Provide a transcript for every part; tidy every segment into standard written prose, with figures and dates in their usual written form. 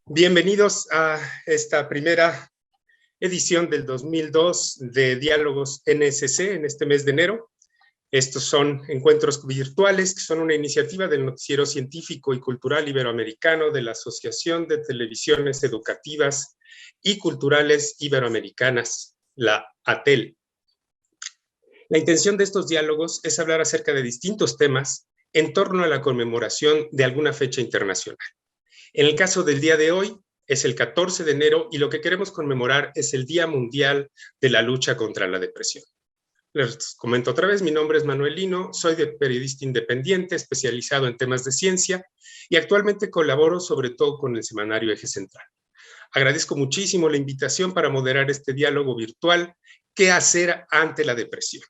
Bienvenidos a esta primera edición del 2002 de Diálogos NSC en este mes de enero. Estos son encuentros virtuales que son una iniciativa del Noticiero Científico y Cultural Iberoamericano de la Asociación de Televisiones Educativas y Culturales Iberoamericanas, la ATEL. La intención de estos diálogos es hablar acerca de distintos temas en torno a la conmemoración de alguna fecha internacional. En el caso del día de hoy, es el 14 de enero y lo que queremos conmemorar es el Día Mundial de la Lucha contra la Depresión. Les comento otra vez, mi nombre es Manuel Lino, soy periodista independiente, especializado en temas de ciencia y actualmente colaboro sobre todo con el semanario Eje Central. Agradezco muchísimo la invitación para moderar este diálogo virtual, ¿qué hacer ante la depresión?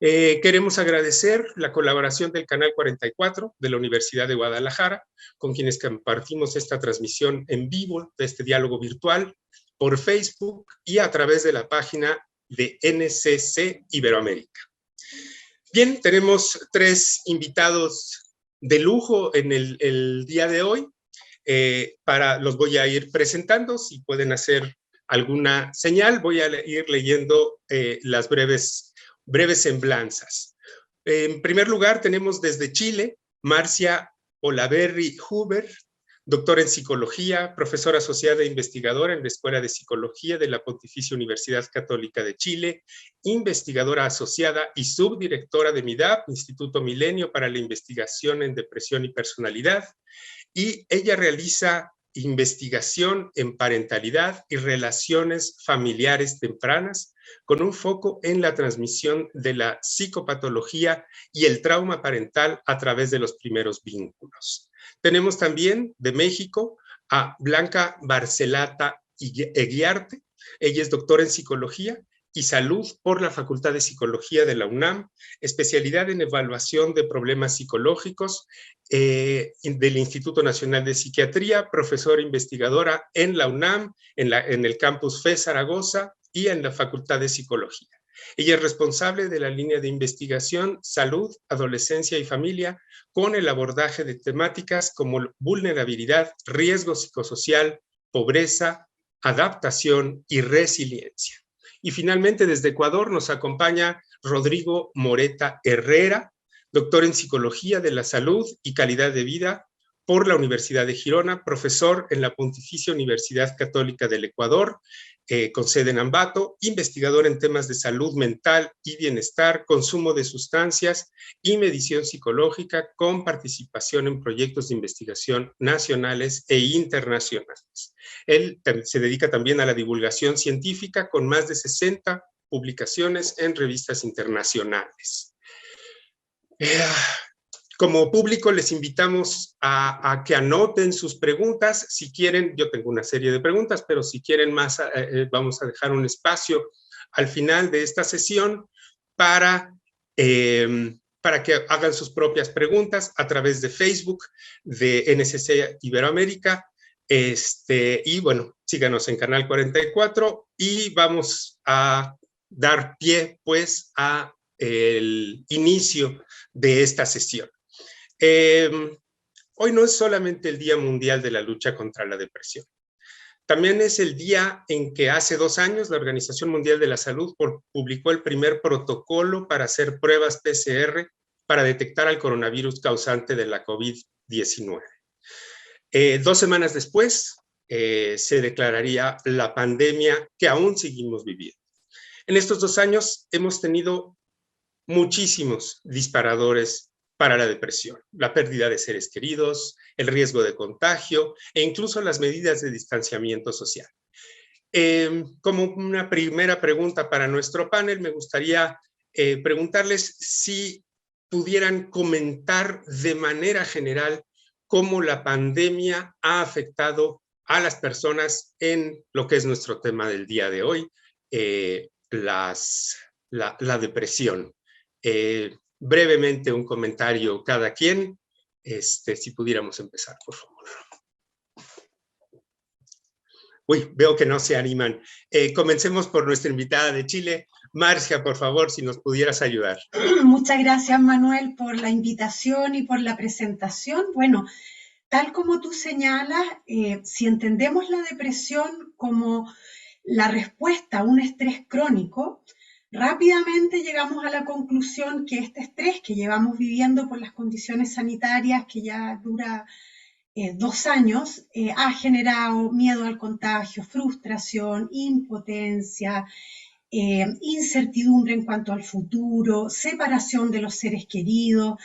Queremos agradecer la colaboración del Canal 44 de la Universidad de Guadalajara, con quienes compartimos esta transmisión en vivo de este diálogo virtual por Facebook y a través de la página de NSC Iberoamérica. Bien, tenemos tres invitados de lujo en el día de hoy. Los voy a ir presentando, si pueden hacer alguna señal, voy a ir leyendo las breves semblanzas. En primer lugar, tenemos desde Chile, Marcia Olaverri Huber, doctora en psicología, profesora asociada e investigadora en la Escuela de Psicología de la Pontificia Universidad Católica de Chile, investigadora asociada y subdirectora de MIDAP, Instituto Milenio para la Investigación en Depresión y Personalidad, y ella realiza investigación en parentalidad y relaciones familiares tempranas, con un foco en la transmisión de la psicopatología y el trauma parental a través de los primeros vínculos. Tenemos también de México a Blanca Barcelata Eguiarte. Ella es doctora en psicología y salud por la Facultad de Psicología de la UNAM, especialidad en evaluación de problemas psicológicos del Instituto Nacional de Psiquiatría, profesora investigadora en la UNAM, en el campus FE Zaragoza y en la Facultad de Psicología. Ella es responsable de la línea de investigación Salud, Adolescencia y Familia, con el abordaje de temáticas como vulnerabilidad, riesgo psicosocial, pobreza, adaptación y resiliencia. Y finalmente, desde Ecuador nos acompaña Rodrigo Moreta Herrera, doctor en Psicología de la Salud y Calidad de Vida por la Universidad de Girona, profesor en la Pontificia Universidad Católica del Ecuador, con sede en Ambato, investigador en temas de salud mental y bienestar, consumo de sustancias y medición psicológica, con participación en proyectos de investigación nacionales e internacionales. Él se dedica también a la divulgación científica, con más de 60 publicaciones en revistas internacionales. Como público les invitamos a que anoten sus preguntas. Si quieren, yo tengo una serie de preguntas, pero si quieren más, vamos a dejar un espacio al final de esta sesión para que hagan sus propias preguntas a través de Facebook de NSC Iberoamérica. Y bueno, síganos en Canal 44 y vamos a dar pie pues a el inicio de esta sesión. Hoy no es solamente el Día Mundial de la Lucha contra la Depresión. También es el día en que hace 2 años la Organización Mundial de la Salud publicó el primer protocolo para hacer pruebas PCR para detectar al coronavirus causante de la COVID-19. 2 semanas después se declararía la pandemia que aún seguimos viviendo. En estos 2 años hemos tenido muchísimos disparadores para la depresión, la pérdida de seres queridos, el riesgo de contagio e incluso las medidas de distanciamiento social. Como una primera pregunta para nuestro panel, me gustaría preguntarles si pudieran comentar de manera general cómo la pandemia ha afectado a las personas en lo que es nuestro tema del día de hoy, la depresión. Brevemente un comentario cada quien, si pudiéramos empezar, por favor. Uy, veo que no se animan. Comencemos por nuestra invitada de Chile. Marcia, por favor, si nos pudieras ayudar. Muchas gracias, Manuel, por la invitación y por la presentación. Bueno, tal como tú señalas, si entendemos la depresión como la respuesta a un estrés crónico, rápidamente llegamos a la conclusión que este estrés que llevamos viviendo por las condiciones sanitarias, que ya dura 2 años, ha generado miedo al contagio, frustración, impotencia, incertidumbre en cuanto al futuro, separación de los seres queridos.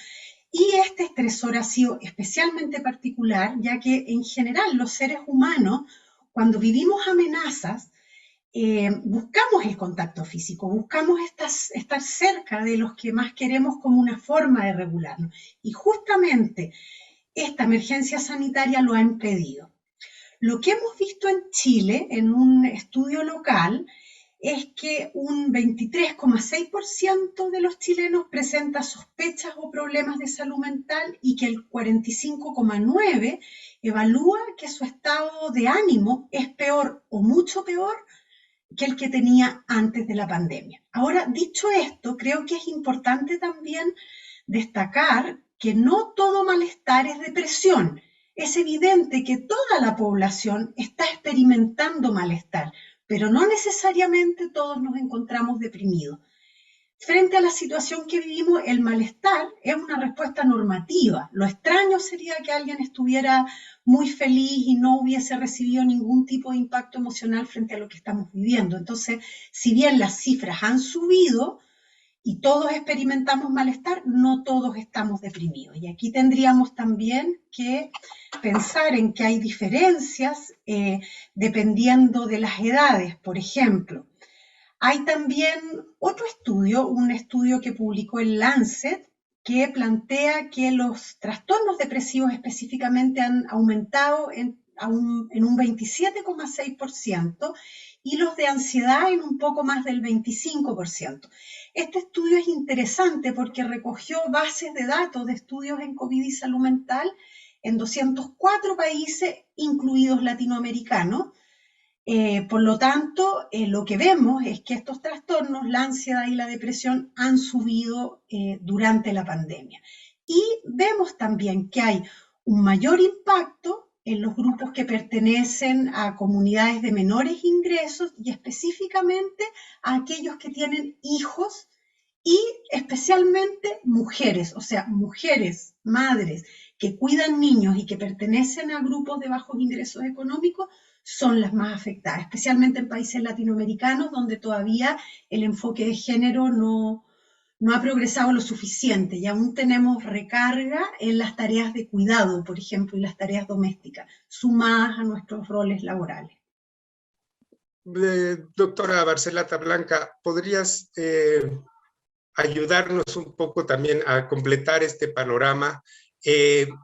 Y este estresor ha sido especialmente particular, ya que en general los seres humanos, cuando vivimos amenazas, buscamos el contacto físico, buscamos estar cerca de los que más queremos como una forma de regularnos. Y justamente esta emergencia sanitaria lo ha impedido. Lo que hemos visto en Chile, en un estudio local, es que un 23,6% de los chilenos presenta sospechas o problemas de salud mental y que el 45,9% evalúa que su estado de ánimo es peor o mucho peor que el que tenía antes de la pandemia. Ahora, dicho esto, creo que es importante también destacar que no todo malestar es depresión. Es evidente que toda la población está experimentando malestar, pero no necesariamente todos nos encontramos deprimidos. Frente a la situación que vivimos, el malestar es una respuesta normativa. Lo extraño sería que alguien estuviera muy feliz y no hubiese recibido ningún tipo de impacto emocional frente a lo que estamos viviendo. Entonces, si bien las cifras han subido y todos experimentamos malestar, no todos estamos deprimidos. Y aquí tendríamos también que pensar en que hay diferencias dependiendo de las edades. Por ejemplo, hay también otro estudio, un estudio que publicó el Lancet, que plantea que los trastornos depresivos específicamente han aumentado en un 27,6% y los de ansiedad en un poco más del 25%. Este estudio es interesante porque recogió bases de datos de estudios en COVID y salud mental en 204 países, incluidos latinoamericanos. Por lo tanto, lo que vemos es que estos trastornos, la ansiedad y la depresión, han subido durante la pandemia. Y vemos también que hay un mayor impacto en los grupos que pertenecen a comunidades de menores ingresos y específicamente a aquellos que tienen hijos y especialmente mujeres, o sea, mujeres, madres que cuidan niños y que pertenecen a grupos de bajos ingresos económicos son las más afectadas, especialmente en países latinoamericanos donde todavía el enfoque de género no ha progresado lo suficiente y aún tenemos recarga en las tareas de cuidado, por ejemplo, y las tareas domésticas, sumadas a nuestros roles laborales. Doctora Barcelata Blanca, ¿podrías ayudarnos un poco también a completar este panorama?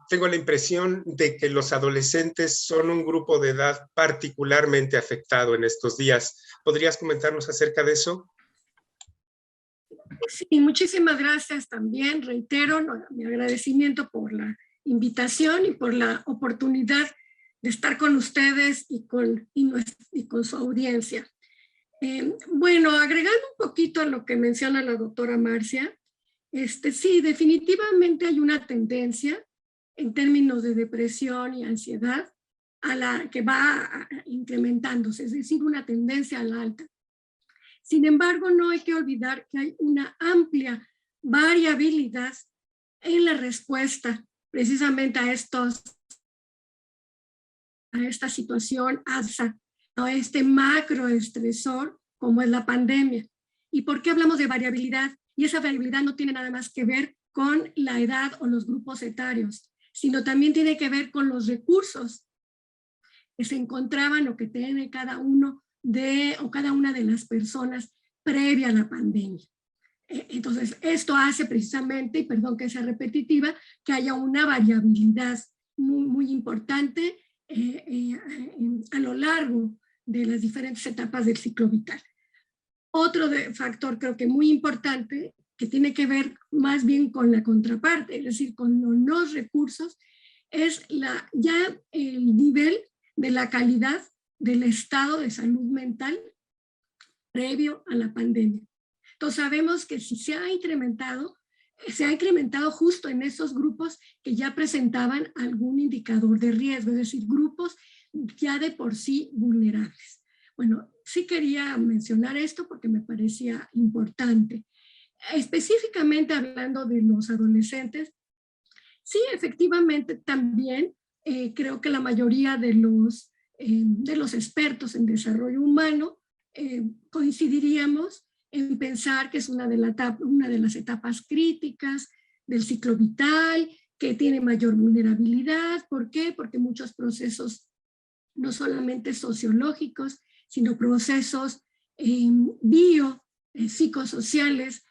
Tengo la impresión de que los adolescentes son un grupo de edad particularmente afectado en estos días. ¿Podrías comentarnos acerca de eso? Sí, muchísimas gracias también. Reitero mi agradecimiento por la invitación y por la oportunidad de estar con ustedes y con su audiencia. Bueno, agregando un poquito a lo que menciona la doctora Marcia, sí, definitivamente hay una tendencia en términos de depresión y ansiedad a la que va incrementándose, es decir, una tendencia a la alta. Sin embargo, no hay que olvidar que hay una amplia variabilidad en la respuesta precisamente a esta situación adversa, a este macroestresor como es la pandemia. ¿Y por qué hablamos de variabilidad? Y esa variabilidad no tiene nada más que ver con la edad o los grupos etarios, sino también tiene que ver con los recursos que se encontraban o que tiene cada uno o cada una de las personas previa a la pandemia. Entonces, esto hace precisamente, y perdón que sea repetitiva, que haya una variabilidad muy, muy importante a lo largo de las diferentes etapas del ciclo vital. Otro factor creo que muy importante, que tiene que ver más bien con la contraparte, es decir, con los recursos, es ya el nivel de la calidad del estado de salud mental previo a la pandemia. Entonces sabemos que si se ha incrementado justo en esos grupos que ya presentaban algún indicador de riesgo, es decir, grupos ya de por sí vulnerables. Bueno, sí quería mencionar esto porque me parecía importante. Específicamente hablando de los adolescentes, sí, efectivamente también creo que la mayoría de los expertos en desarrollo humano coincidiríamos en pensar que es una de las etapas críticas del ciclo vital, que tiene mayor vulnerabilidad. ¿Por qué? Porque muchos procesos, no solamente sociológicos, sino procesos psicosociales,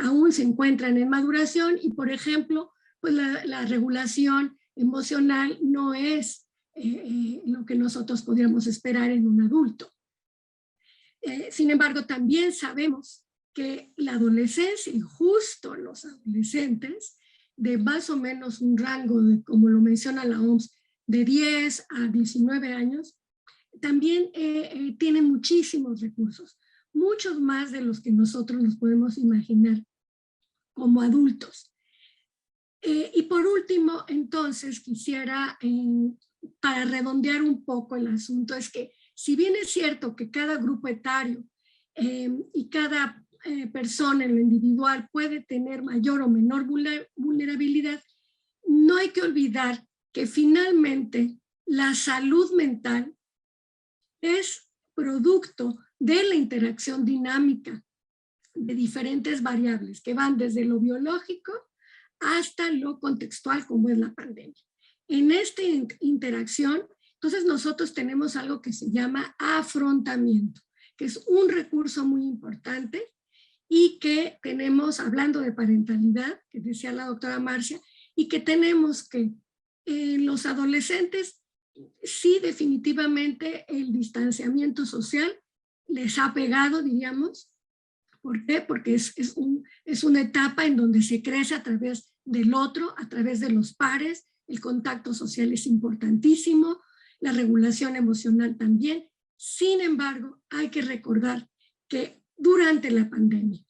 aún se encuentran en maduración y, por ejemplo, pues la regulación emocional no es lo que nosotros podríamos esperar en un adulto. Sin embargo, también sabemos que la adolescencia y justo los adolescentes de más o menos un rango, como lo menciona la OMS, de 10 a 19 años, también tienen muchísimos recursos, muchos más de los que nosotros nos podemos imaginar como adultos. Y por último, entonces, quisiera, para redondear un poco el asunto, es que si bien es cierto que cada grupo etario y cada persona en lo individual puede tener mayor o menor vulnerabilidad, no hay que olvidar que finalmente la salud mental es producto de la interacción dinámica de diferentes variables que van desde lo biológico hasta lo contextual, como es la pandemia. En esta interacción, entonces nosotros tenemos algo que se llama afrontamiento, que es un recurso muy importante y que tenemos, hablando de parentalidad, que decía la doctora Marcia, y que tenemos que los adolescentes, sí, definitivamente el distanciamiento social les ha pegado, diríamos. ¿Por qué? Porque es una etapa en donde se crece a través del otro, a través de los pares, el contacto social es importantísimo, la regulación emocional también. Sin embargo, hay que recordar que durante la pandemia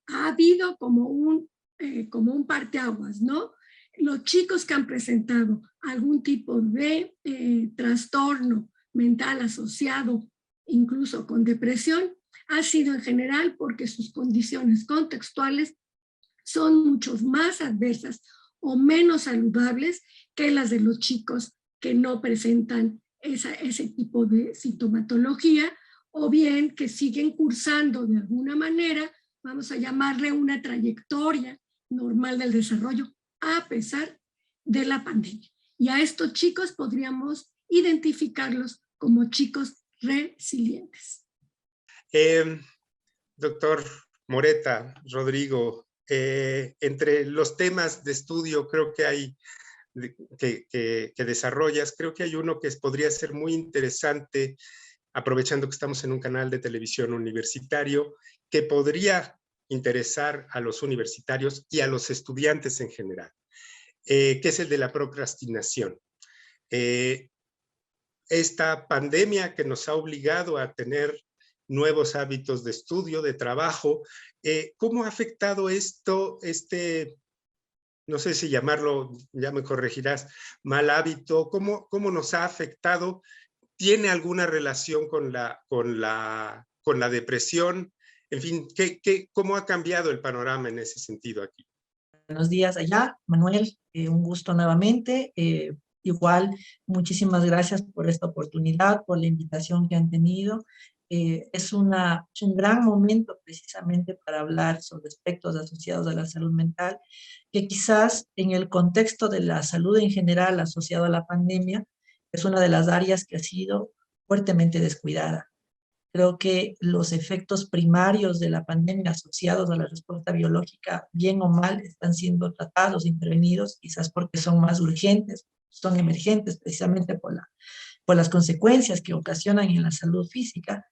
ha habido como un parteaguas, ¿no? Los chicos que han presentado algún tipo de trastorno mental asociado incluso con depresión, ha sido en general porque sus condiciones contextuales son mucho más adversas o menos saludables que las de los chicos que no presentan ese tipo de sintomatología, o bien que siguen cursando de alguna manera, vamos a llamarle una trayectoria normal del desarrollo, a pesar de la pandemia. Y a estos chicos podríamos identificarlos como chicos resilientes. Doctor Moreta, Rodrigo, entre los temas de estudio creo que hay que desarrollas, creo que hay uno que podría ser muy interesante, aprovechando que estamos en un canal de televisión universitario, que podría interesar a los universitarios y a los estudiantes en general, que es el de la procrastinación. Esta pandemia que nos ha obligado a tener nuevos hábitos de estudio, de trabajo, ¿cómo ha afectado esto, no sé si llamarlo, ya me corregirás, mal hábito? ¿Cómo nos ha afectado? ¿Tiene alguna relación con la depresión? En fin, ¿cómo ha cambiado el panorama en ese sentido aquí? Buenos días allá, Manuel, un gusto nuevamente. Igual, muchísimas gracias por esta oportunidad, por la invitación que han tenido. Es un gran momento precisamente para hablar sobre aspectos asociados a la salud mental, que quizás en el contexto de la salud en general asociado a la pandemia, es una de las áreas que ha sido fuertemente descuidada. Creo que los efectos primarios de la pandemia asociados a la respuesta biológica, bien o mal, están siendo tratados, intervenidos, quizás porque son más urgentes, son emergentes precisamente por las consecuencias que ocasionan en la salud física,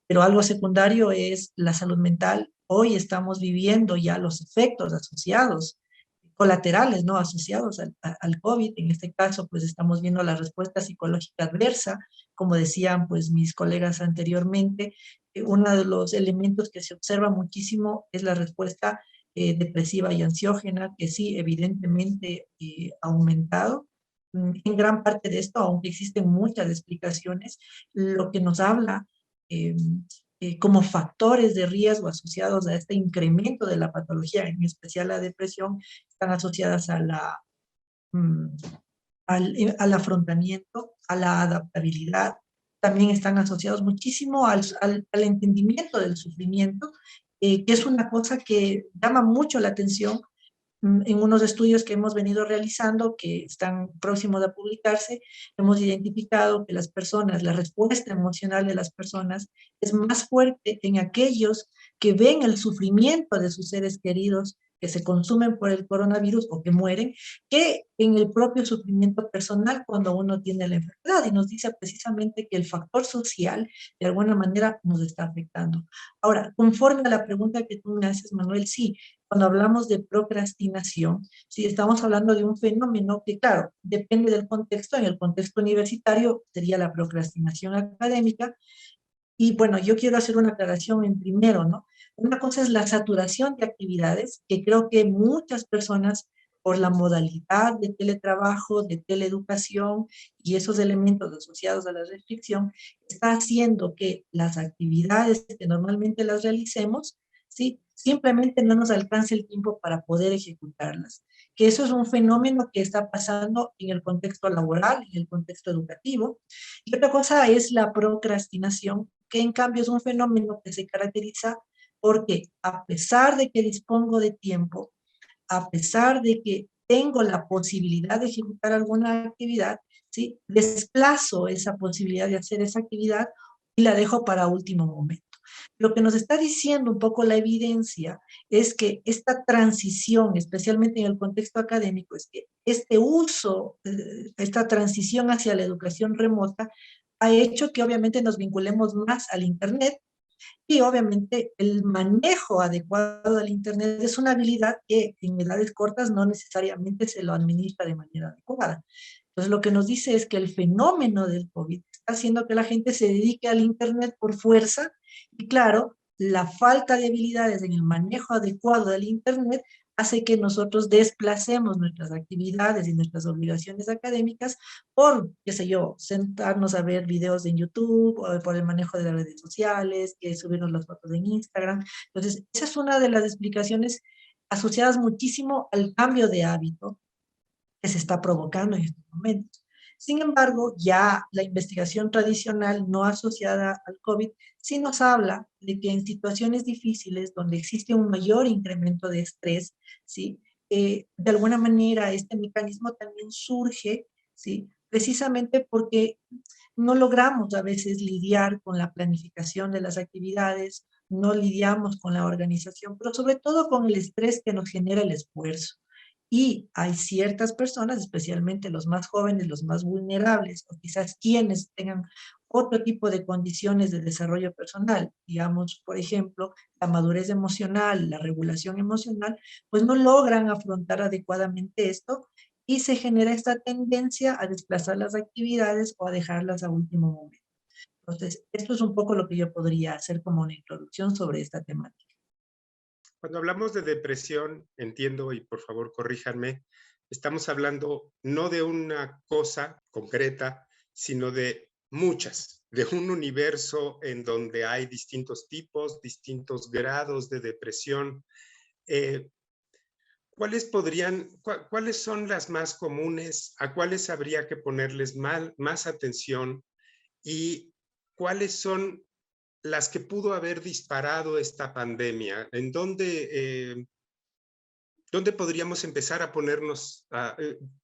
pero algo secundario es la salud mental. Hoy estamos viviendo ya los efectos asociados, colaterales, ¿no? Asociados al COVID. En este caso, pues estamos viendo la respuesta psicológica adversa, como decían pues mis colegas anteriormente. Uno de los elementos que se observa muchísimo es la respuesta depresiva y ansiógena, que sí, evidentemente ha aumentado. En gran parte de esto, aunque existen muchas explicaciones, lo que nos habla eh, como factores de riesgo asociados a este incremento de la patología, en especial la depresión, están asociadas a mm, al afrontamiento, a la adaptabilidad, también están asociados muchísimo al entendimiento del sufrimiento, que es una cosa que llama mucho la atención en unos estudios que hemos venido realizando, que están próximos a publicarse. Hemos identificado que las personas, la respuesta emocional de las personas es más fuerte en aquellos que ven el sufrimiento de sus seres queridos que se consumen por el coronavirus o que mueren, que en el propio sufrimiento personal cuando uno tiene la enfermedad. Y nos dice precisamente que el factor social de alguna manera nos está afectando. Ahora, conforme a la pregunta que tú me haces, Manuel, sí, cuando hablamos de procrastinación, si estamos hablando de un fenómeno que, claro, depende del contexto. En el contexto universitario sería la procrastinación académica. Y bueno, yo quiero hacer una aclaración en primero, ¿no? Una cosa es la saturación de actividades, que creo que muchas personas, por la modalidad de teletrabajo, de teleeducación y esos elementos asociados a la restricción, está haciendo que las actividades que normalmente las realicemos, ¿sí? Simplemente no nos alcance el tiempo para poder ejecutarlas. Que eso es un fenómeno que está pasando en el contexto laboral, en el contexto educativo. Y otra cosa es la procrastinación, que en cambio es un fenómeno que se caracteriza porque a pesar de que dispongo de tiempo, a pesar de que tengo la posibilidad de ejecutar alguna actividad, ¿sí? Desplazo esa posibilidad de hacer esa actividad y la dejo para último momento. Lo que nos está diciendo un poco la evidencia es que esta transición, especialmente en el contexto académico, es que este uso, esta transición hacia la educación remota ha hecho que obviamente nos vinculemos más al Internet, y obviamente el manejo adecuado del Internet es una habilidad que en edades cortas no necesariamente se lo administra de manera adecuada. Entonces lo que nos dice es que el fenómeno del COVID está haciendo que la gente se dedique al Internet por fuerza, y claro, la falta de habilidades en el manejo adecuado del Internet hace que nosotros desplacemos nuestras actividades y nuestras obligaciones académicas por, qué sé yo, sentarnos a ver videos en YouTube, o por el manejo de las redes sociales, que subirnos las fotos en Instagram. Entonces, esa es una de las explicaciones asociadas muchísimo al cambio de hábito que se está provocando en estos momentos. Sin embargo, ya la investigación tradicional no asociada al COVID sí nos habla de que en situaciones difíciles donde existe un mayor incremento de estrés, ¿sí? De alguna manera este mecanismo también surge, ¿sí? Precisamente porque no logramos a veces lidiar con la planificación de las actividades, no lidiamos con la organización, pero sobre todo con el estrés que nos genera el esfuerzo. Y hay ciertas personas, especialmente los más jóvenes, los más vulnerables, o quizás quienes tengan otro tipo de condiciones de desarrollo personal, digamos, por ejemplo, la madurez emocional, la regulación emocional, pues no logran afrontar adecuadamente esto y se genera esta tendencia a desplazar las actividades o a dejarlas a último momento. Entonces, esto es un poco lo que yo podría hacer como una introducción sobre esta temática. Cuando hablamos de depresión, entiendo, y por favor corríjanme, estamos hablando no de una cosa concreta, sino de muchas, de un universo en donde hay distintos tipos, distintos grados de depresión. ¿Cuáles son las más comunes? ¿A cuáles habría que ponerles más atención? ¿Y cuáles son las que pudo haber disparado esta pandemia? ¿En dónde podríamos empezar a ponernos?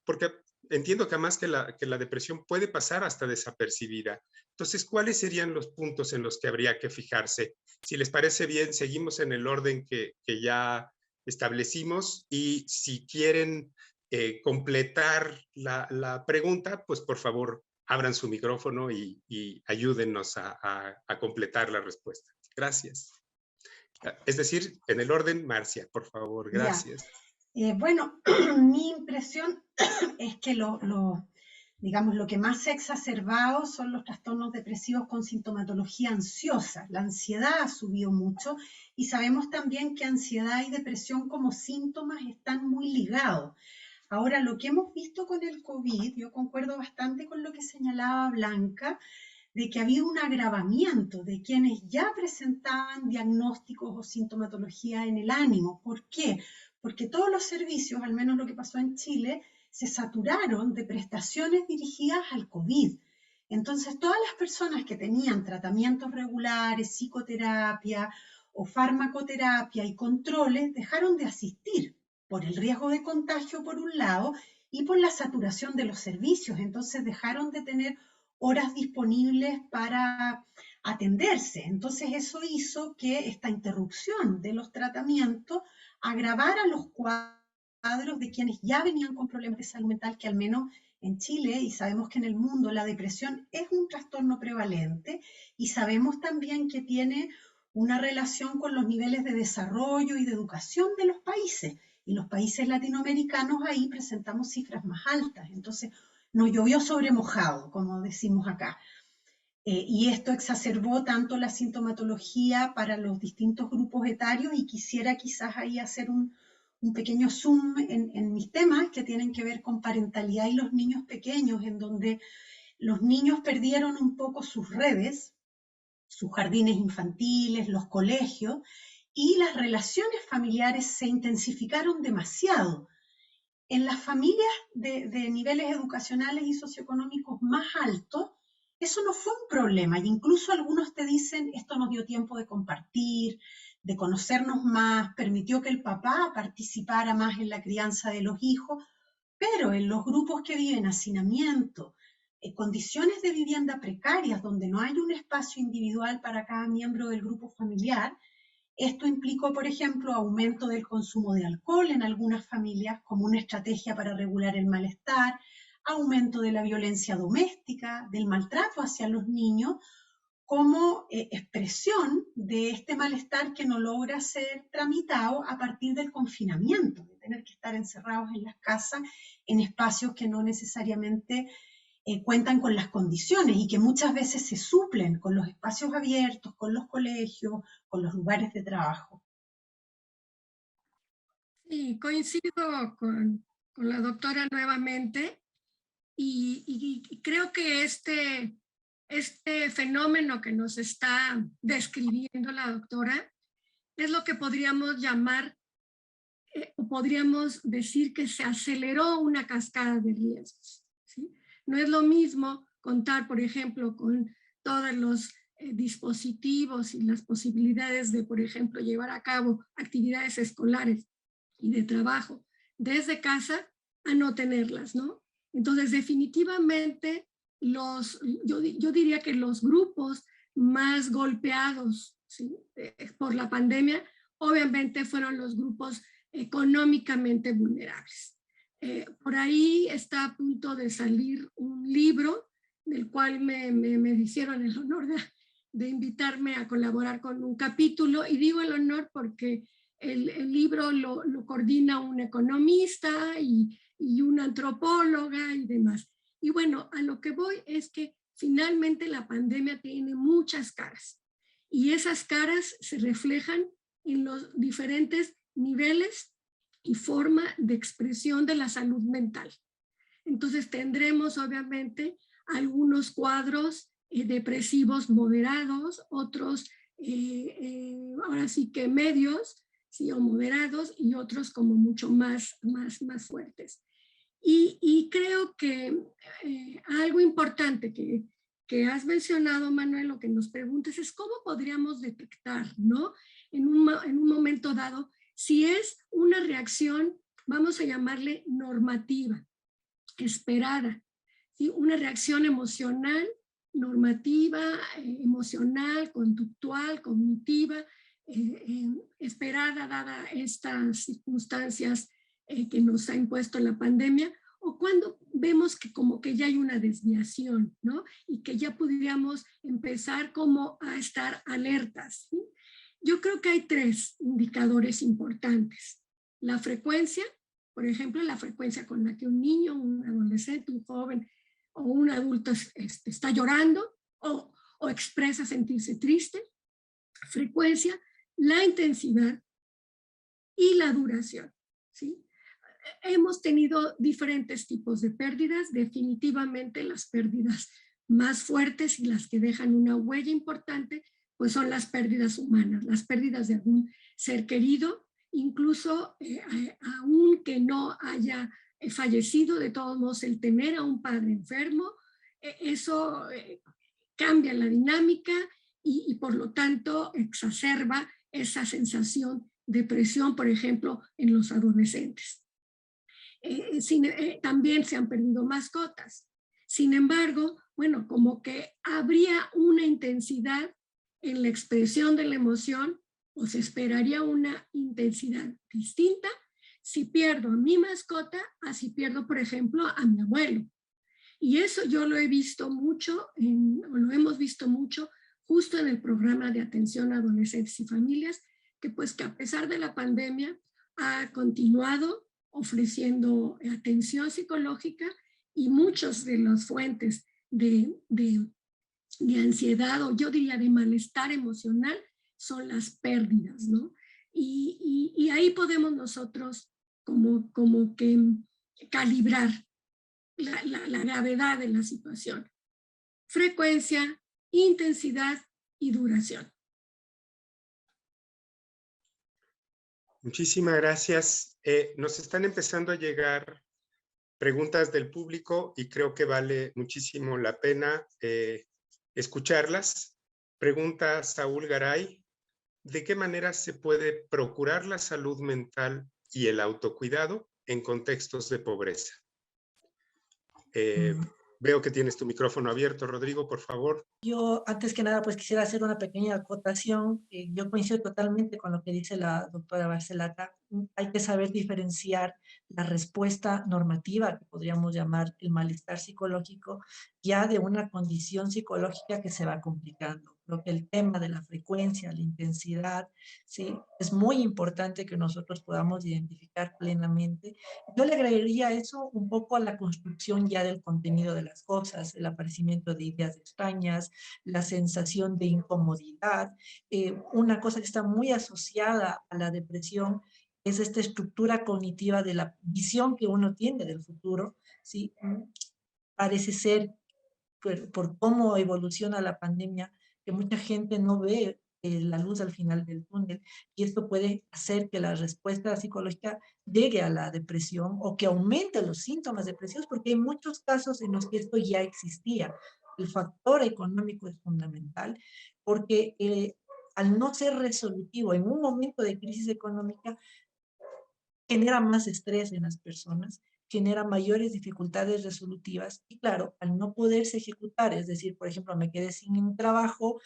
Porque entiendo que además que la depresión puede pasar hasta desapercibida. Entonces, ¿cuáles serían los puntos en los que habría que fijarse? Si les parece bien, seguimos en el orden que ya establecimos, y si quieren completar la pregunta, pues por favor, abran su micrófono y ayúdennos a completar la respuesta. Gracias. Es decir, en el orden, Marcia, por favor, gracias. Bueno, mi impresión es que digamos, lo que más se ha exacerbado son los trastornos depresivos con sintomatología ansiosa. La ansiedad ha subido mucho y sabemos también que ansiedad y depresión como síntomas están muy ligados. Ahora, lo que hemos visto con el COVID, yo concuerdo bastante con lo que señalaba Blanca, de que había un agravamiento de quienes ya presentaban diagnósticos o sintomatología en el ánimo. ¿Por qué? Porque todos los servicios, al menos lo que pasó en Chile, se saturaron de prestaciones dirigidas al COVID. Entonces, todas las personas que tenían tratamientos regulares, psicoterapia o farmacoterapia y controles, dejaron de asistir por el riesgo de contagio por un lado y por la saturación de los servicios. Entonces, dejaron de tener horas disponibles para atenderse. Entonces, eso hizo que esta interrupción de los tratamientos agravara los cuadros de quienes ya venían con problemas de salud mental, que al menos en Chile, y sabemos que en el mundo la depresión es un trastorno prevalente, y sabemos también que tiene una relación con los niveles de desarrollo y de educación de los países. Y los países latinoamericanos ahí presentamos cifras más altas. Entonces, no llovió sobre mojado, como decimos acá. Y esto exacerbó tanto la sintomatología para los distintos grupos etarios, y quisiera quizás ahí hacer un pequeño zoom en mis temas que tienen que ver con parentalidad y los niños pequeños, en donde los niños perdieron un poco sus redes, sus jardines infantiles, los colegios, y las relaciones familiares se intensificaron demasiado. En las familias de niveles educacionales y socioeconómicos más altos, eso no fue un problema, y incluso algunos te dicen, esto nos dio tiempo de compartir, de conocernos más, permitió que el papá participara más en la crianza de los hijos, pero en los grupos que viven hacinamiento, condiciones de vivienda precarias, donde no hay un espacio individual para cada miembro del grupo familiar, esto implicó, por ejemplo, aumento del consumo de alcohol en algunas familias como una estrategia para regular el malestar, aumento de la violencia doméstica, del maltrato hacia los niños, como expresión de este malestar que no logra ser tramitado a partir del confinamiento, de tener que estar encerrados en las casas, en espacios que no necesariamente cuentan con las condiciones y que muchas veces se suplen con los espacios abiertos, con los colegios, con los lugares de trabajo. Sí, coincido con la doctora nuevamente, y creo que este fenómeno que nos está describiendo la doctora es lo que podríamos llamar, o podríamos decir que se aceleró una cascada de riesgos, ¿sí? No es lo mismo contar, por ejemplo, con todos los dispositivos y las posibilidades de, por ejemplo, llevar a cabo actividades escolares y de trabajo desde casa, a no tenerlas, ¿no? Entonces, definitivamente, yo diría que los grupos más golpeados, ¿sí?, por la pandemia, obviamente fueron los grupos económicamente vulnerables. Por ahí está a punto de salir un libro del cual me hicieron el honor de invitarme a colaborar con un capítulo, y digo el honor porque el libro lo coordina un economista y una antropóloga y demás. Y bueno, a lo que voy es que finalmente la pandemia tiene muchas caras, y esas caras se reflejan en los diferentes niveles y forma de expresión de la salud mental. Entonces tendremos obviamente algunos cuadros depresivos moderados, otros ahora sí que medios, sí, o moderados, y otros como mucho más fuertes. Y creo que algo importante que has mencionado, Manuel, lo que nos preguntas es cómo podríamos detectar, ¿no?, en un momento dado, si es una reacción, vamos a llamarle normativa, esperada, ¿sí? Una reacción emocional, normativa, emocional, conductual, cognitiva, esperada dada estas circunstancias que nos ha impuesto la pandemia, o cuando vemos que como que ya hay una desviación, ¿no? Y que ya podríamos empezar como a estar alertas, ¿sí? Yo creo que hay 3 indicadores importantes. La frecuencia, por ejemplo, la frecuencia con la que un niño, un adolescente, un joven o un adulto está llorando o expresa sentirse triste. Frecuencia, la intensidad y la duración, ¿sí? Hemos tenido diferentes tipos de pérdidas. Definitivamente las pérdidas más fuertes y las que dejan una huella importante, pues son las pérdidas humanas, las pérdidas de algún ser querido, incluso aunque no haya fallecido, de todos modos el tener a un padre enfermo, eso cambia la dinámica y por lo tanto exacerba esa sensación de presión, por ejemplo, en los adolescentes. También se han perdido mascotas. Sin embargo, bueno, como que habría una intensidad en la expresión de la emoción, o se esperaría una intensidad distinta si pierdo a mi mascota a si pierdo, por ejemplo, a mi abuelo. Y eso yo lo he visto mucho, o lo hemos visto mucho justo en el programa de atención a adolescentes y familias, que pues que a pesar de la pandemia ha continuado ofreciendo atención psicológica, y muchas de las fuentes de ansiedad, o yo diría de malestar emocional, son las pérdidas, ¿no? Y ahí podemos nosotros como que calibrar la gravedad de la situación. Frecuencia, intensidad y duración. Muchísimas gracias. Nos están empezando a llegar preguntas del público y creo que vale muchísimo la pena escucharlas. Pregunta Saúl Garay: ¿de qué manera se puede procurar la salud mental y el autocuidado en contextos de pobreza? Veo que tienes tu micrófono abierto, Rodrigo, por favor. Yo, antes que nada, pues quisiera hacer una pequeña acotación. Yo coincido totalmente con lo que dice la doctora Barcelata. Hay que saber diferenciar la respuesta normativa, que podríamos llamar el malestar psicológico, ya de una condición psicológica que se va complicando. Creo que el tema de la frecuencia, la intensidad, ¿sí? Es muy importante que nosotros podamos identificar plenamente. Yo le agregaría eso un poco a la construcción ya del contenido de las cosas, el aparecimiento de ideas extrañas, la sensación de incomodidad. Una cosa que está muy asociada a la depresión es esta estructura cognitiva de la visión que uno tiene del futuro, ¿sí? Parece ser, por cómo evoluciona la pandemia, que mucha gente no ve la luz al final del túnel, y esto puede hacer que la respuesta psicológica llegue a la depresión o que aumente los síntomas depresivos, porque hay muchos casos en los que esto ya existía. El factor económico es fundamental, porque al no ser resolutivo en un momento de crisis económica, genera más estrés en las personas, genera mayores dificultades resolutivas y claro, al no poderse ejecutar, es decir, por ejemplo, me quedé sin trabajo,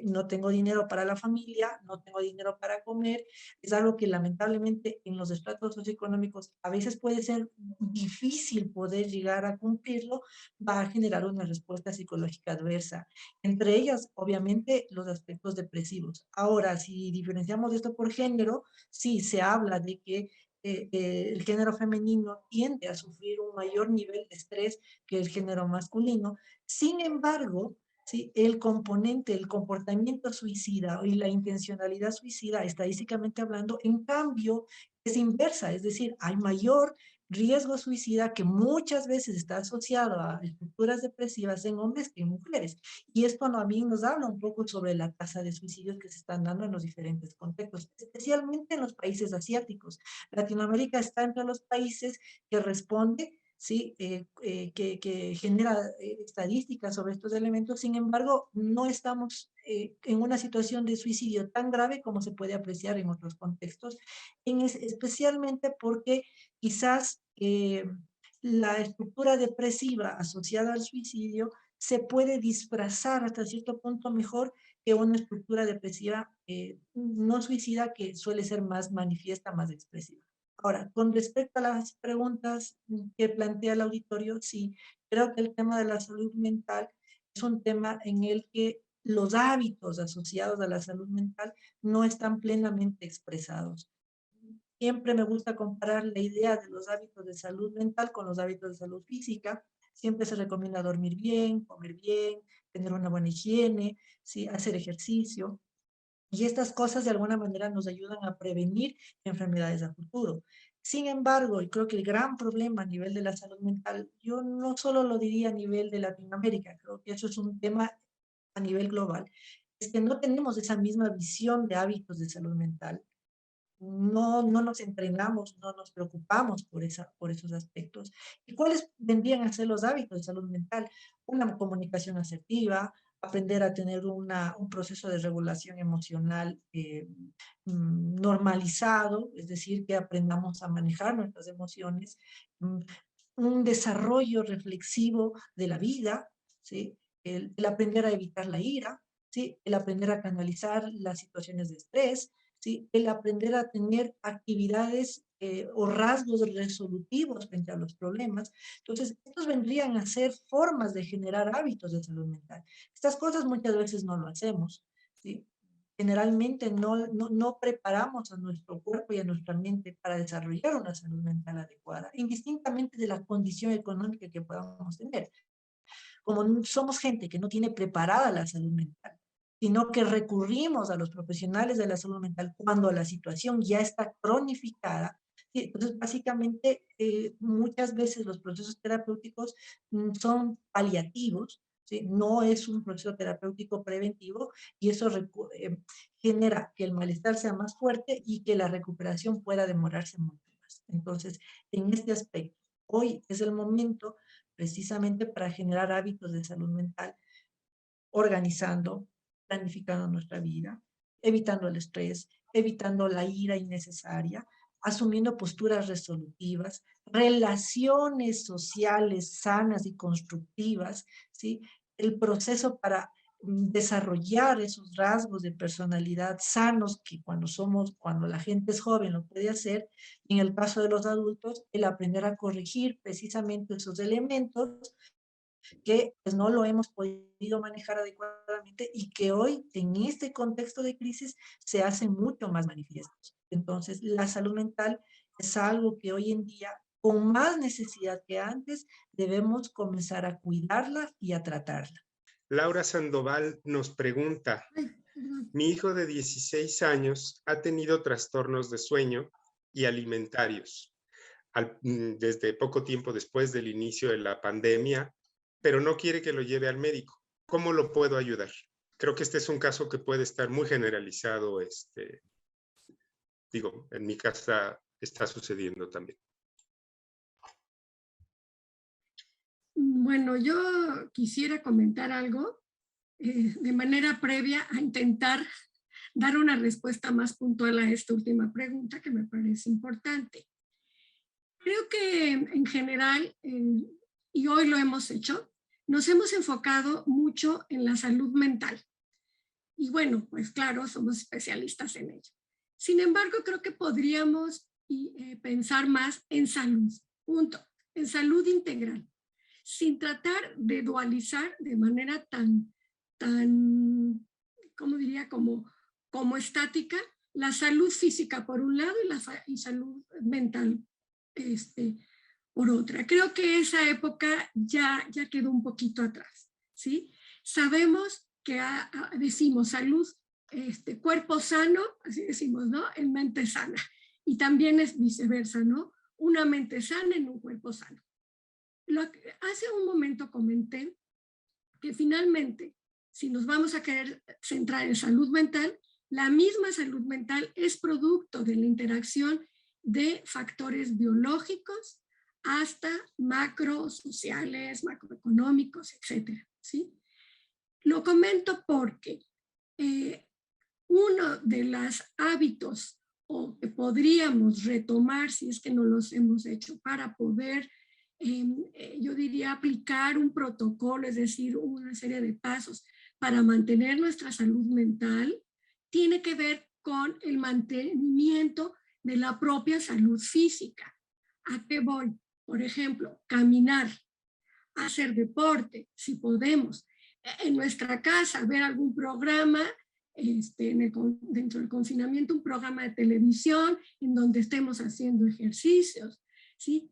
no tengo dinero para la familia, no tengo dinero para comer, es algo que lamentablemente en los estratos socioeconómicos a veces puede ser difícil poder llegar a cumplirlo, va a generar una respuesta psicológica adversa. Entre ellas, obviamente, los aspectos depresivos. Ahora, si diferenciamos esto por género, sí se habla de que el género femenino tiende a sufrir un mayor nivel de estrés que el género masculino. Sin embargo, ¿sí? El componente, el comportamiento suicida y la intencionalidad suicida, estadísticamente hablando, en cambio, es inversa, es decir, hay mayor riesgo suicida que muchas veces está asociado a estructuras depresivas en hombres que en mujeres. Y esto también nos habla un poco sobre la tasa de suicidios que se están dando en los diferentes contextos, especialmente en los países asiáticos. Latinoamérica está entre los países que responde, ¿sí? Que genera estadísticas sobre estos elementos. Sin embargo, no estamos en una situación de suicidio tan grave como se puede apreciar en otros contextos, especialmente porque quizás la estructura depresiva asociada al suicidio se puede disfrazar hasta cierto punto mejor que una estructura depresiva no suicida, que suele ser más manifiesta, más expresiva. Ahora, con respecto a las preguntas que plantea el auditorio, sí, creo que el tema de la salud mental es un tema en el que los hábitos asociados a la salud mental no están plenamente expresados. Siempre me gusta comparar la idea de los hábitos de salud mental con los hábitos de salud física. Siempre se recomienda dormir bien, comer bien, tener una buena higiene, ¿sí? Hacer ejercicio. Y estas cosas de alguna manera nos ayudan a prevenir enfermedades a futuro. Sin embargo, y creo que el gran problema a nivel de la salud mental, yo no solo lo diría a nivel de Latinoamérica, creo que eso es un tema a nivel global, es que no tenemos esa misma visión de hábitos de salud mental. No nos entrenamos, no nos preocupamos por esos aspectos. ¿Y cuáles vendrían a ser los hábitos de salud mental? Una comunicación asertiva, aprender a tener un proceso de regulación emocional normalizado, es decir, que aprendamos a manejar nuestras emociones, un desarrollo reflexivo de la vida, ¿sí? El aprender a evitar la ira, ¿sí? El aprender a canalizar las situaciones de estrés, ¿sí? El aprender a tener actividades o rasgos resolutivos frente a los problemas. Entonces, estos vendrían a ser formas de generar hábitos de salud mental. Estas cosas muchas veces no lo hacemos, ¿sí? Generalmente no preparamos a nuestro cuerpo y a nuestra mente para desarrollar una salud mental adecuada, indistintamente de la condición económica que podamos tener. Como somos gente que no tiene preparada la salud mental, sino que recurrimos a los profesionales de la salud mental cuando la situación ya está cronificada. Entonces, básicamente, muchas veces los procesos terapéuticos son paliativos, ¿sí? No es un proceso terapéutico preventivo, y eso genera que el malestar sea más fuerte y que la recuperación pueda demorarse mucho más. Entonces, en este aspecto, hoy es el momento precisamente para generar hábitos de salud mental, organizando, planificando nuestra vida, evitando el estrés, evitando la ira innecesaria, asumiendo posturas resolutivas, relaciones sociales sanas y constructivas, ¿sí? El proceso para desarrollar esos rasgos de personalidad sanos que cuando la gente es joven lo puede hacer, y en el caso de los adultos, el aprender a corregir precisamente esos elementos que pues, no lo hemos podido manejar adecuadamente y que hoy, en este contexto de crisis, se hacen mucho más manifiestos. Entonces, la salud mental es algo que hoy en día, con más necesidad que antes, debemos comenzar a cuidarla y a tratarla. Laura Sandoval nos pregunta, mi hijo de 16 años ha tenido trastornos de sueño y alimentarios desde poco tiempo después del inicio de la pandemia, pero no quiere que lo lleve al médico. ¿Cómo lo puedo ayudar? Creo que este es un caso que puede estar muy generalizado. En mi casa está sucediendo también. Bueno, yo quisiera comentar algo de manera previa a intentar dar una respuesta más puntual a esta última pregunta que me parece importante. Creo que en general, y hoy lo hemos hecho, nos hemos enfocado mucho en la salud mental. Y bueno, pues claro, somos especialistas en ello. Sin embargo, creo que podríamos pensar más en salud, punto, en salud integral, sin tratar de dualizar de manera tan ¿cómo diría? Como estática, la salud física por un lado y salud mental por otra. Creo que esa época ya quedó un poquito atrás, ¿sí? Sabemos que decimos salud, cuerpo sano, así decimos, ¿no? En mente sana. Y también es viceversa, ¿no? Una mente sana en un cuerpo sano. Hace un momento comenté que finalmente, si nos vamos a querer centrar en salud mental, la misma salud mental es producto de la interacción de factores biológicos hasta macrosociales, macroeconómicos, etcétera, ¿sí? Lo comento porque uno de los hábitos o que podríamos retomar si es que no los hemos hecho para poder yo diría, aplicar un protocolo, es decir, una serie de pasos para mantener nuestra salud mental, tiene que ver con el mantenimiento de la propia salud física. ¿A qué voy? Por ejemplo, caminar, hacer deporte, si podemos, en nuestra casa, ver algún programa, dentro del confinamiento, un programa de televisión en donde estemos haciendo ejercicios, ¿sí?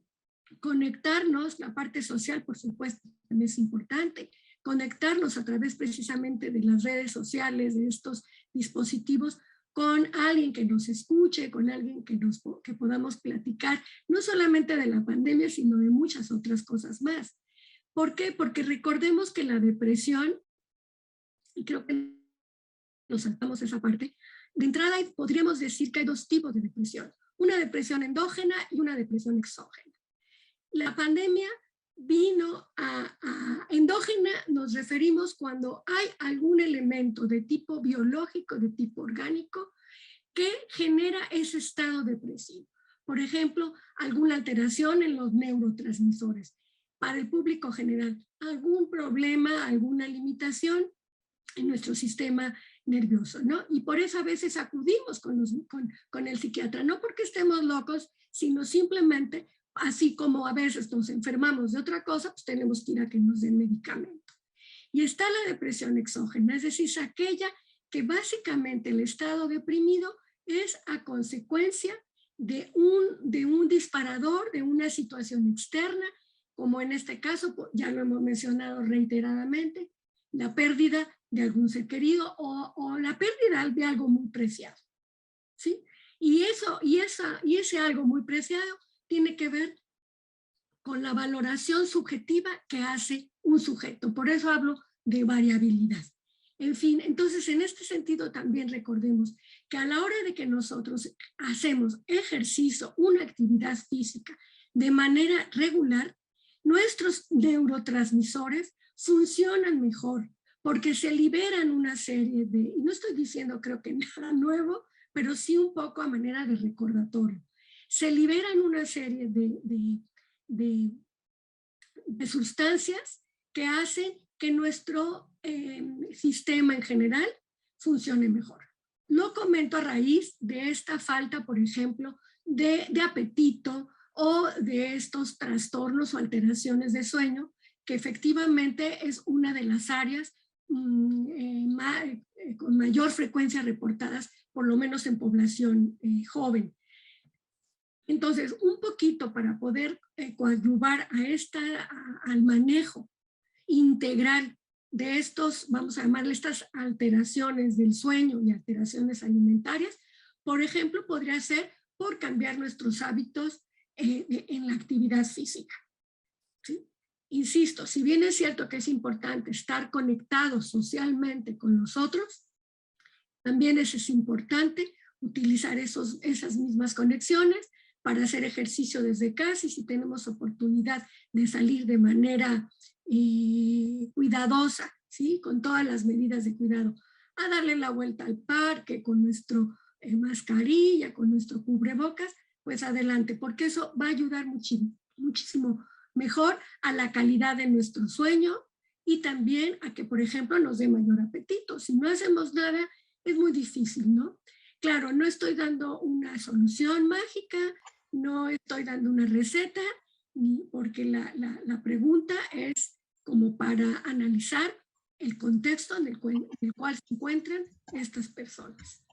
Conectarnos, la parte social, por supuesto, también es importante, conectarnos a través precisamente de las redes sociales, de estos dispositivos, con alguien que nos escuche, con alguien que podamos platicar, no solamente de la pandemia, sino de muchas otras cosas más. ¿Por qué? Porque recordemos que la depresión, y creo que nos saltamos esa parte, de entrada podríamos decir que hay dos tipos de depresión, una depresión endógena y una depresión exógena. La pandemia vino a endógena, nos referimos cuando hay algún elemento de tipo biológico, de tipo orgánico, que genera ese estado depresivo. Por ejemplo, alguna alteración en los neurotransmisores. Para el público general, algún problema, alguna limitación en nuestro sistema nervioso, ¿no? Y por eso a veces acudimos con el psiquiatra, no porque estemos locos, sino simplemente, así como a veces nos enfermamos de otra cosa, pues tenemos que ir a que nos den medicamento. Y está la depresión exógena, es decir, es aquella que básicamente el estado deprimido es a consecuencia de un disparador, de una situación externa, como en este caso, ya lo hemos mencionado reiteradamente, la pérdida de algún ser querido o la pérdida de algo muy preciado, ¿sí? Y ese algo muy preciado tiene que ver con la valoración subjetiva que hace un sujeto. Por eso hablo de variabilidad. En fin, entonces en este sentido también recordemos que a la hora de que nosotros hacemos ejercicio, una actividad física de manera regular, nuestros neurotransmisores funcionan mejor porque se liberan una serie de, y no estoy diciendo creo que nada nuevo, pero sí un poco a manera de recordatorio. Se liberan una serie de sustancias que hacen que nuestro sistema en general funcione mejor. Lo comento a raíz de esta falta, por ejemplo, de apetito o de estos trastornos o alteraciones de sueño, que efectivamente es una de las áreas con mayor frecuencia reportadas, por lo menos en población joven. Entonces, un poquito para poder coadyuvar al manejo integral de estos, vamos a llamarle estas alteraciones del sueño y alteraciones alimentarias, por ejemplo, podría ser por cambiar nuestros hábitos en la actividad física, ¿sí? Insisto, si bien es cierto que es importante estar conectados socialmente con los otros, también es importante utilizar esas mismas conexiones para hacer ejercicio desde casa, y si tenemos oportunidad de salir de manera cuidadosa, ¿sí? Con todas las medidas de cuidado, a darle la vuelta al parque con nuestro mascarilla, con nuestro cubrebocas, pues adelante, porque eso va a ayudar muchísimo mejor a la calidad de nuestro sueño y también a que, por ejemplo, nos dé mayor apetito. Si no hacemos nada, es muy difícil, ¿no? Claro, no estoy dando una solución mágica, no estoy dando una receta, porque la pregunta es como para analizar el contexto en el cual se encuentran estas personas.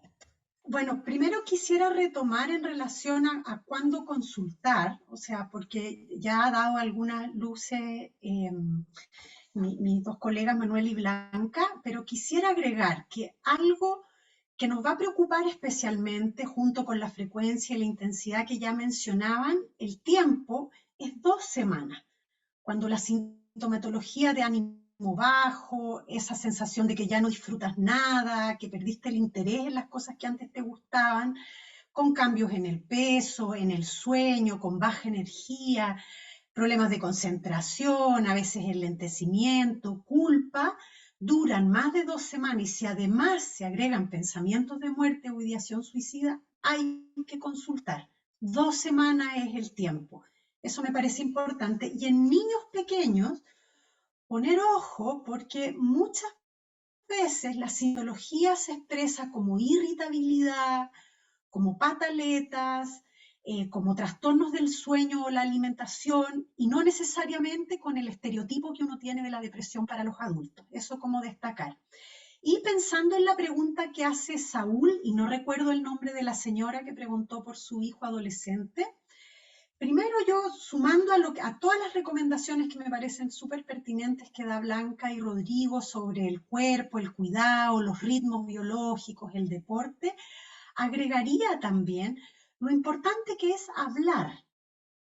Bueno, primero quisiera retomar en relación a cuándo consultar, o sea, porque ya ha dado algunas luces mis dos colegas Manuel y Blanca, pero quisiera agregar que algo que nos va a preocupar especialmente junto con la frecuencia y la intensidad que ya mencionaban, el tiempo es 2 semanas, cuando la sintomatología de ánimo bajo, esa sensación de que ya no disfrutas nada, que perdiste el interés en las cosas que antes te gustaban, con cambios en el peso, en el sueño, con baja energía, problemas de concentración, a veces enlentecimiento, culpa, duran más de 2 semanas y si además se agregan pensamientos de muerte o ideación suicida, hay que consultar. 2 semanas es el tiempo. Eso me parece importante. Y en niños pequeños, poner ojo, porque muchas veces la sintomatología se expresa como irritabilidad, como pataletas, como trastornos del sueño o la alimentación, y no necesariamente con el estereotipo que uno tiene de la depresión para los adultos. Eso como destacar. Y pensando en la pregunta que hace Saúl, y no recuerdo el nombre de la señora que preguntó por su hijo adolescente, primero yo, sumando a todas las recomendaciones que me parecen súper pertinentes que da Blanca y Rodrigo sobre el cuerpo, el cuidado, los ritmos biológicos, el deporte, agregaría también lo importante que es hablar,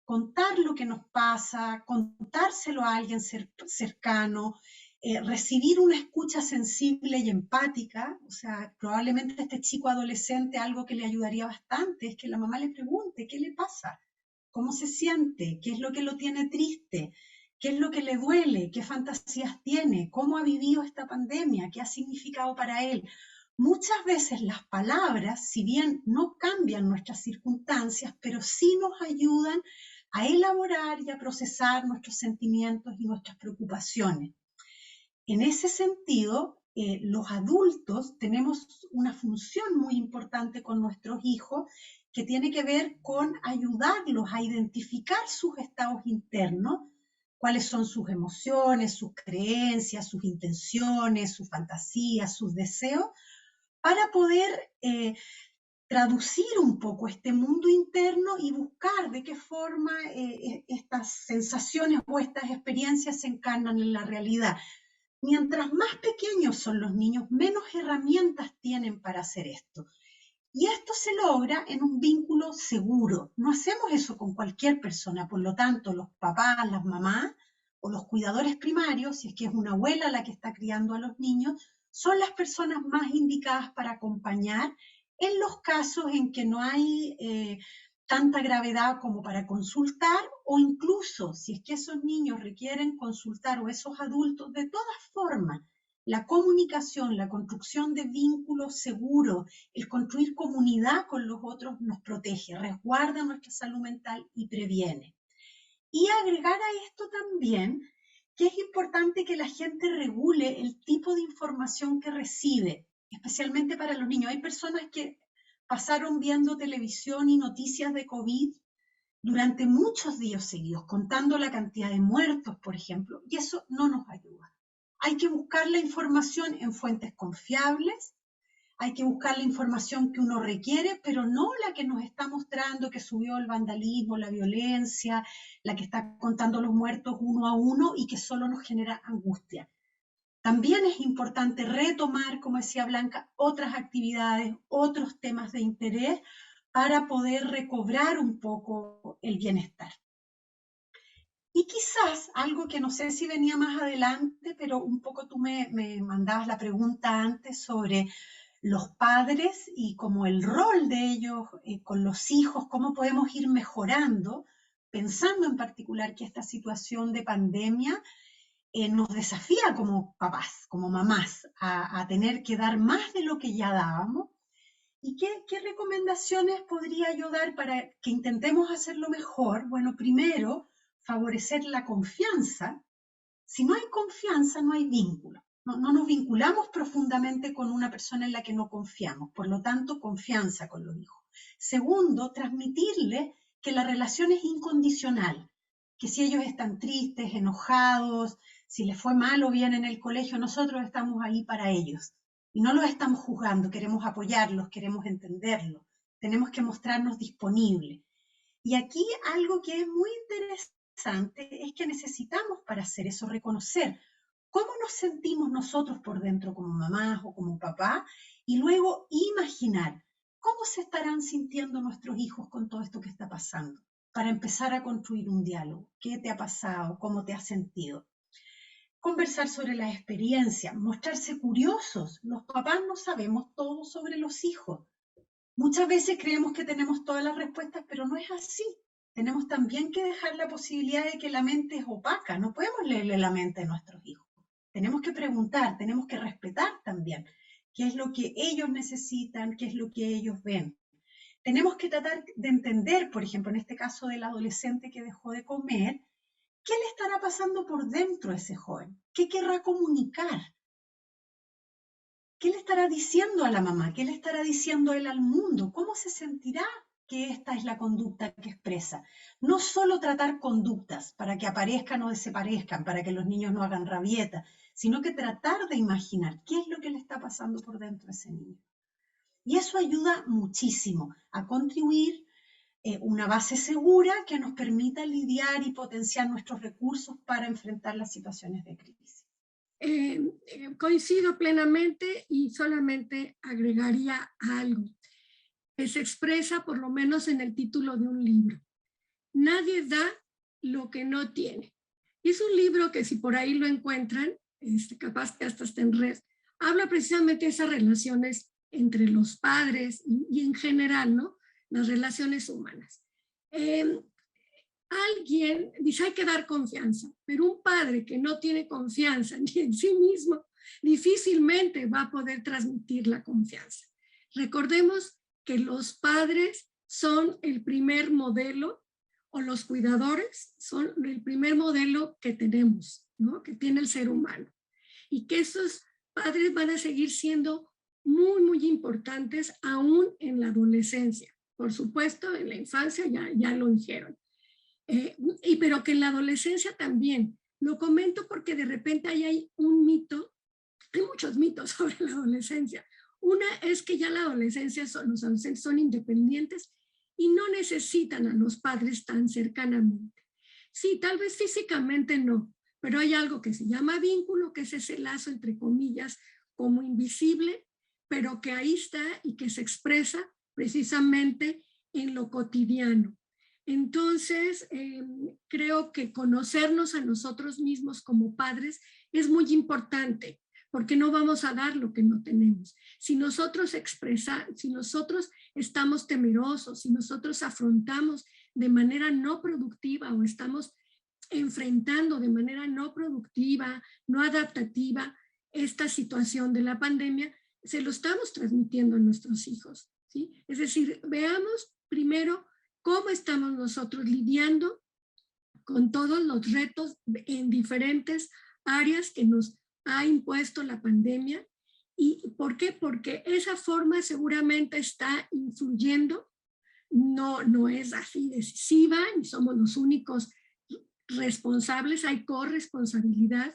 contar lo que nos pasa, contárselo a alguien cercano, recibir una escucha sensible y empática. O sea, probablemente a este chico adolescente algo que le ayudaría bastante es que la mamá le pregunte qué le pasa, cómo se siente, qué es lo que lo tiene triste, qué es lo que le duele, qué fantasías tiene, cómo ha vivido esta pandemia, qué ha significado para él. Muchas veces las palabras, si bien no cambian nuestras circunstancias, pero sí nos ayudan a elaborar y a procesar nuestros sentimientos y nuestras preocupaciones. En ese sentido, los adultos tenemos una función muy importante con nuestros hijos que tiene que ver con ayudarlos a identificar sus estados internos, cuáles son sus emociones, sus creencias, sus intenciones, sus fantasías, sus deseos, para poder traducir un poco este mundo interno y buscar de qué forma estas sensaciones o estas experiencias se encarnan en la realidad. Mientras más pequeños son los niños, menos herramientas tienen para hacer esto. Y esto se logra en un vínculo seguro. No hacemos eso con cualquier persona, por lo tanto, los papás, las mamás o los cuidadores primarios, si es que es una abuela la que está criando a los niños, son las personas más indicadas para acompañar en los casos en que no hay tanta gravedad como para consultar, o incluso si es que esos niños requieren consultar o esos adultos. De todas formas, la comunicación, la construcción de vínculos seguros, el construir comunidad con los otros nos protege, resguarda nuestra salud mental y previene. Y agregar a esto también que es importante que la gente regule el tipo de información que recibe, especialmente para los niños. Hay personas que pasaron viendo televisión y noticias de COVID durante muchos días seguidos, contando la cantidad de muertos, por ejemplo, y eso no nos ayuda. Hay que buscar la información en fuentes confiables, hay que buscar la información que uno requiere, pero no la que nos está mostrando que subió el vandalismo, la violencia, la que está contando los muertos uno a uno y que solo nos genera angustia. También es importante retomar, como decía Blanca, otras actividades, otros temas de interés para poder recobrar un poco el bienestar. Y quizás algo que no sé si venía más adelante, pero un poco tú me mandabas la pregunta antes sobre los padres y como el rol de ellos con los hijos, cómo podemos ir mejorando, pensando en particular que esta situación de pandemia nos desafía como papás, como mamás, a tener que dar más de lo que ya dábamos. ¿Y qué recomendaciones podría yo dar para que intentemos hacerlo mejor? Bueno, primero, favorecer la confianza. Si no hay confianza, no hay vínculo. No nos vinculamos profundamente con una persona en la que no confiamos, por lo tanto, confianza con los hijos. Segundo, transmitirle que la relación es incondicional, que si ellos están tristes, enojados, si les fue mal o bien en el colegio, nosotros estamos ahí para ellos. Y no los estamos juzgando, queremos apoyarlos, queremos entenderlos, tenemos que mostrarnos disponibles. Y aquí algo que es muy interesante es que necesitamos para hacer eso reconocer cómo nos sentimos nosotros por dentro como mamás o como papá, y luego imaginar cómo se estarán sintiendo nuestros hijos con todo esto que está pasando, para empezar a construir un diálogo. ¿Qué te ha pasado? ¿Cómo te has sentido? Conversar sobre las experiencias, mostrarse curiosos. Los papás no sabemos todo sobre los hijos. Muchas veces creemos que tenemos todas las respuestas, pero no es así. Tenemos también que dejar la posibilidad de que la mente es opaca. No podemos leerle la mente a nuestros hijos. Tenemos que preguntar, tenemos que respetar también qué es lo que ellos necesitan, qué es lo que ellos ven. tenemos que tratar de entender, por ejemplo, en este caso del adolescente que dejó de comer, ¿qué le estará pasando por dentro a ese joven? ¿Qué querrá comunicar? ¿Qué le estará diciendo a la mamá? ¿Qué le estará diciendo él al mundo? ¿Cómo se sentirá que esta es la conducta que expresa? No solo tratar conductas para que aparezcan o desaparezcan, para que los niños no hagan rabieta, sino que tratar de imaginar qué es lo que le está pasando por dentro a ese niño. Y eso ayuda muchísimo a contribuir una base segura que nos permita lidiar y potenciar nuestros recursos para enfrentar las situaciones de crisis. Coincido plenamente y solamente agregaría algo que se expresa por lo menos en el título de un libro. Nadie da lo que no tiene. Y es un libro que si por ahí lo encuentran, capaz que hasta está en red, habla precisamente de esas relaciones entre los padres y en general, ¿no? Las relaciones humanas. Alguien dice hay que dar confianza, pero un padre que no tiene confianza ni en sí mismo difícilmente va a poder transmitir la confianza. Recordemos que los padres son el primer modelo, o los cuidadores son el primer modelo que tenemos, ¿no? Que tiene el ser humano. Y que esos padres van a seguir siendo muy, muy importantes aún en la adolescencia. Por supuesto, en la infancia ya lo dijeron. Pero que en la adolescencia también. Lo comento porque de repente ahí hay un mito, hay muchos mitos sobre la adolescencia. Una es que ya la adolescencia los adolescentes son independientes y no necesitan a los padres tan cercanamente. Sí, tal vez físicamente no, pero hay algo que se llama vínculo, que es ese lazo entre comillas como invisible, pero que ahí está y que se expresa precisamente en lo cotidiano. Entonces, creo que conocernos a nosotros mismos como padres es muy importante, porque no vamos a dar lo que no tenemos. Si nosotros estamos temerosos, si nosotros afrontamos de manera no productiva o estamos enfrentando de manera no productiva, no adaptativa esta situación de la pandemia, se lo estamos transmitiendo a nuestros hijos, ¿sí? Es decir, veamos primero cómo estamos nosotros lidiando con todos los retos en diferentes áreas que nos ha impuesto la pandemia. ¿Y por qué? Porque esa forma seguramente está influyendo, no es así decisiva, ni somos los únicos responsables, hay corresponsabilidad,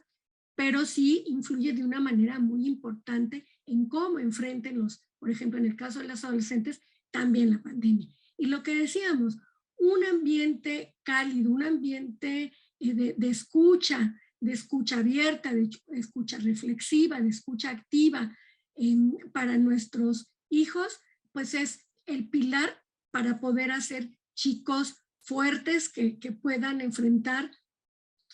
pero sí influye de una manera muy importante en cómo enfrenten por ejemplo, en el caso de los adolescentes, también la pandemia. Y lo que decíamos, un ambiente cálido, un ambiente de escucha abierta, de escucha reflexiva, de escucha activa para nuestros hijos, pues es el pilar para poder hacer chicos fuertes que puedan enfrentar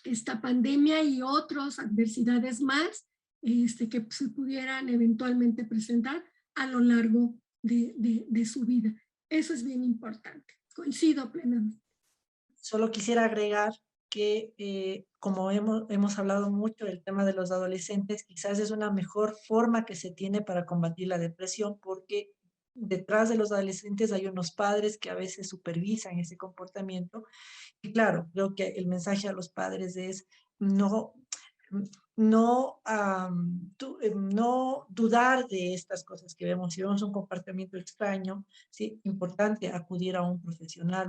esta pandemia y otras adversidades más que se pudieran eventualmente presentar a lo largo de su vida. Eso es bien importante. Coincido plenamente. Solo quisiera agregar que como hemos hablado mucho del tema de los adolescentes, quizás es una mejor forma que se tiene para combatir la depresión, porque detrás de los adolescentes hay unos padres que a veces supervisan ese comportamiento. Y claro, creo que el mensaje a los padres es no no dudar de estas cosas que vemos. Si vemos un comportamiento extraño, sí, importante acudir a un profesional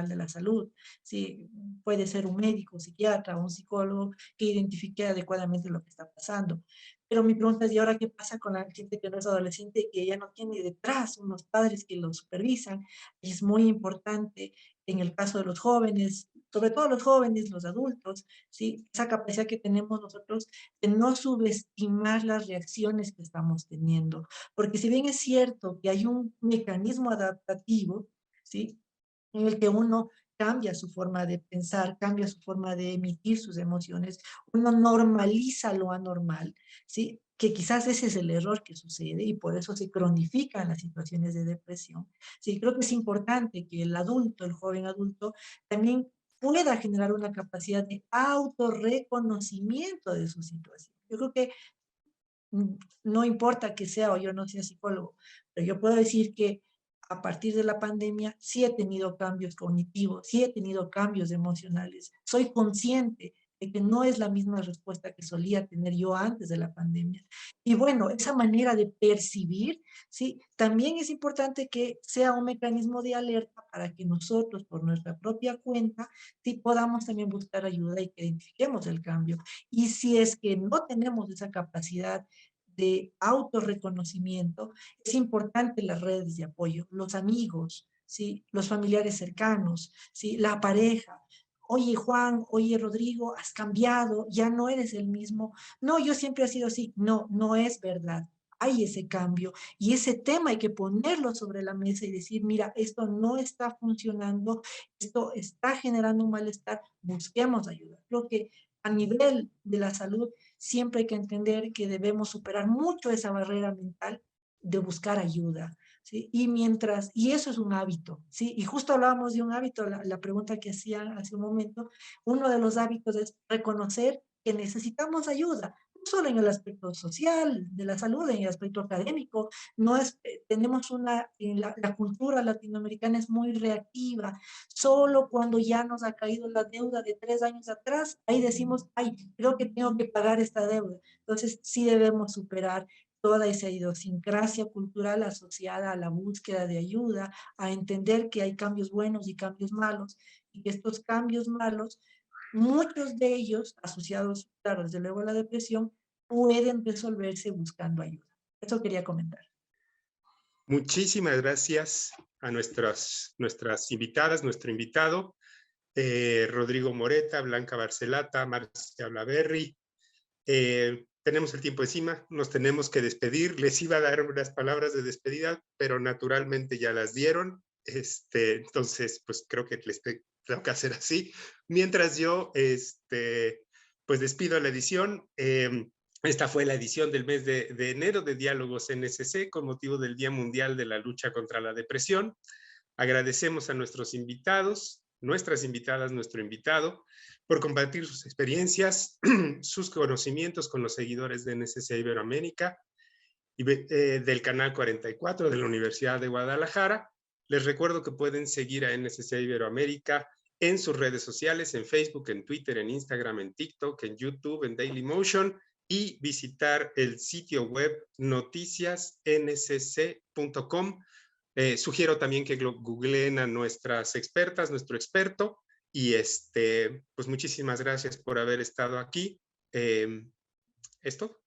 de la salud. Sí, puede ser un médico, un psiquiatra, un psicólogo que identifique adecuadamente lo que está pasando. Pero mi pregunta es, ¿y ahora qué pasa con la gente que no es adolescente y que ya no tiene detrás unos padres que lo supervisan? Es muy importante en el caso de los jóvenes, sobre todo los jóvenes, los adultos, ¿sí? Esa capacidad que tenemos nosotros de no subestimar las reacciones que estamos teniendo. Porque si bien es cierto que hay un mecanismo adaptativo, ¿sí? En el que uno cambia su forma de pensar, cambia su forma de emitir sus emociones, uno normaliza lo anormal, ¿sí? Que quizás ese es el error que sucede y por eso se cronifican las situaciones de depresión. Sí, creo que es importante que el adulto, el joven adulto, también pueda generar una capacidad de autorreconocimiento de su situación. Yo creo que no importa que sea o yo no sea psicólogo, pero yo puedo decir que a partir de la pandemia sí he tenido cambios cognitivos, sí he tenido cambios emocionales. Soy consciente de que no es la misma respuesta que solía tener yo antes de la pandemia. Y bueno, esa manera de percibir, ¿sí? También es importante que sea un mecanismo de alerta para que nosotros, por nuestra propia cuenta, sí podamos también buscar ayuda y que identifiquemos el cambio. Y si es que no tenemos esa capacidad de autorreconocimiento, es importante las redes de apoyo, los amigos, ¿sí? Los familiares cercanos, ¿sí? La pareja. Oye, Juan, oye, Rodrigo, has cambiado, ya no eres el mismo. No, yo siempre he sido así. No, no es verdad. Hay ese cambio y ese tema hay que ponerlo sobre la mesa y decir, mira, esto no está funcionando, esto está generando un malestar, busquemos ayuda. Creo que a nivel de la salud siempre hay que entender que debemos superar mucho esa barrera mental de buscar ayuda, ¿sí? Y eso es un hábito, ¿sí? Y justo hablábamos de un hábito, la pregunta que hacían hace un momento, uno de los hábitos es reconocer que necesitamos ayuda, no solo en el aspecto social de la salud, en el aspecto académico, no es, tenemos la cultura latinoamericana es muy reactiva, solo cuando ya nos ha caído la deuda de 3 años atrás, ahí decimos, ay, creo que tengo que pagar esta deuda. Entonces, sí debemos superar toda esa idiosincrasia cultural asociada a la búsqueda de ayuda, a entender que hay cambios buenos y cambios malos, y que estos cambios malos, muchos de ellos asociados, claro, desde luego a la depresión, pueden resolverse buscando ayuda. Eso quería comentar. Muchísimas gracias a nuestras invitadas, nuestro invitado, Rodrigo Moreta, Blanca Barcelata, Marcia Blaberry. Tenemos el tiempo encima, nos tenemos que despedir. Les iba a dar unas palabras de despedida, pero naturalmente ya las dieron. Entonces, pues creo que les tengo que hacer así. Mientras yo, pues despido la edición. Esta fue la edición del mes de enero de Diálogos NSC con motivo del Día Mundial de la Lucha contra la Depresión. Agradecemos a nuestros invitados, nuestras invitadas, nuestro invitado, por compartir sus experiencias, sus conocimientos con los seguidores de NSC Iberoamérica y del Canal 44 de la Universidad de Guadalajara. Les recuerdo que pueden seguir a NSC Iberoamérica en sus redes sociales, en Facebook, en Twitter, en Instagram, en TikTok, en YouTube, en Dailymotion, y visitar el sitio web noticiasnsc.com. Sugiero también que googleen a nuestras expertas, nuestro experto, y pues muchísimas gracias por haber estado aquí. ¿Esto?